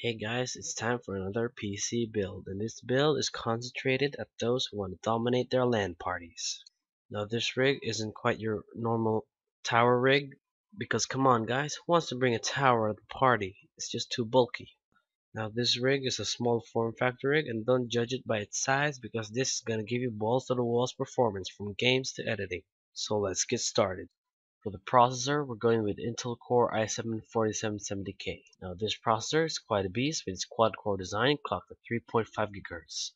Hey guys, it's time for another PC build, and this build is concentrated at those who want to dominate their LAN parties. Now this rig isn't quite your normal tower rig, because come on guys, who wants to bring a tower at the party? It's just too bulky. Now this rig is a small form factor rig, and don't judge it by its size, because this is gonna give you balls to the walls performance from games to editing. So let's get started. For the processor, we're going with Intel Core i7-4770K. Now this processor is quite a beast with its quad-core design clocked at 3.5 GHz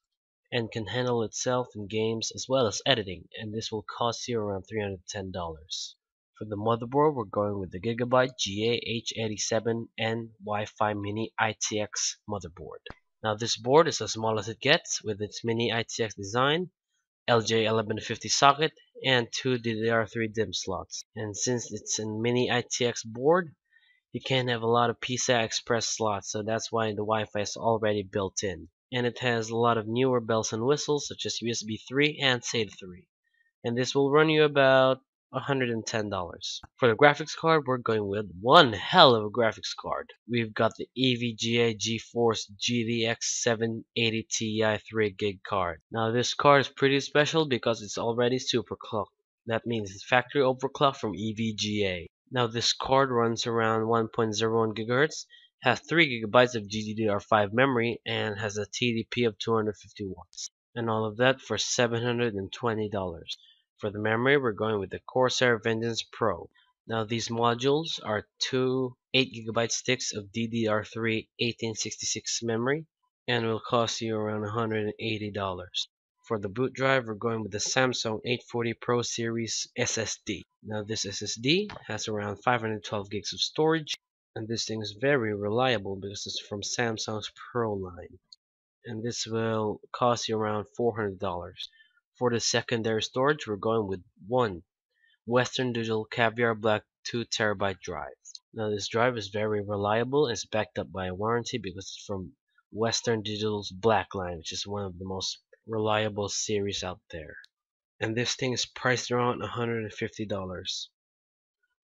and can handle itself in games as well as editing, and this will cost you around $310. For the motherboard, we're going with the Gigabyte GA-H87N Wi-Fi Mini ITX motherboard. Now this board is as small as it gets with its Mini ITX design, LJ1150 socket, and 2 DDR3 DIMM slots. And since it's a mini ITX board, you can't have a lot of PCI Express slots, so that's why the Wi-Fi is already built in. And it has a lot of newer bells and whistles such as USB 3 and SATA 3. And this will run you about $110. For the graphics card, we're going with one hell of a graphics card. We've got the EVGA GeForce GTX 780 Ti 3GB card. Now this card is pretty special because it's already super clocked. That means it's factory overclocked from EVGA. Now this card runs around 1.01 GHz, has 3 GB of GDDR5 memory, and has a TDP of 250 watts. And all of that for $720. For the memory, we're going with the Corsair Vengeance Pro. Now these modules are two 8GB sticks of DDR3 1866 memory and will cost you around $180. For the boot drive, we're going with the Samsung 840 Pro Series SSD. Now this SSD has around 512 gigs of storage, and this thing is very reliable because it's from Samsung's Pro line. And this will cost you around $400. For the secondary storage, we're going with one Western Digital Caviar Black 2TB drive. Now this drive is very reliable and is backed up by a warranty because it's from Western Digital's Black line, which is one of the most reliable series out there. And this thing is priced around $150.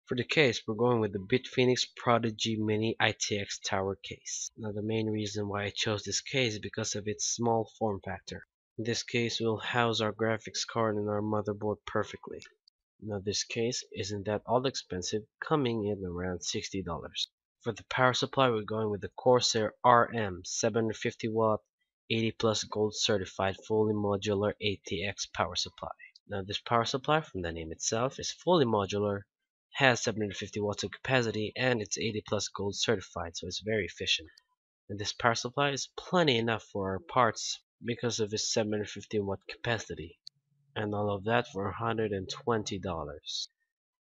For the case, we're going with the BitFenix Prodigy Mini ITX Tower case. Now the main reason why I chose this case is because of its small form factor. In this case, we'll house our graphics card and our motherboard perfectly. Now this case isn't that all expensive, coming in around $60. For the power supply, we're going with the Corsair RM 750 watt 80 plus gold certified fully modular ATX power supply. Now this power supply, from the name itself, is fully modular, has 750 watts of capacity, and it's 80 plus gold certified, so it's very efficient. And this power supply is plenty enough for our parts because of its 750 watt capacity. And all of that for $120.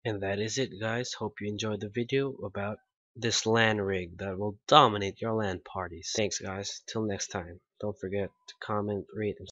And that is it guys, hope you enjoyed the video about this LAN rig that will dominate your LAN parties. Thanks guys, till next time. Don't forget to comment, rate, and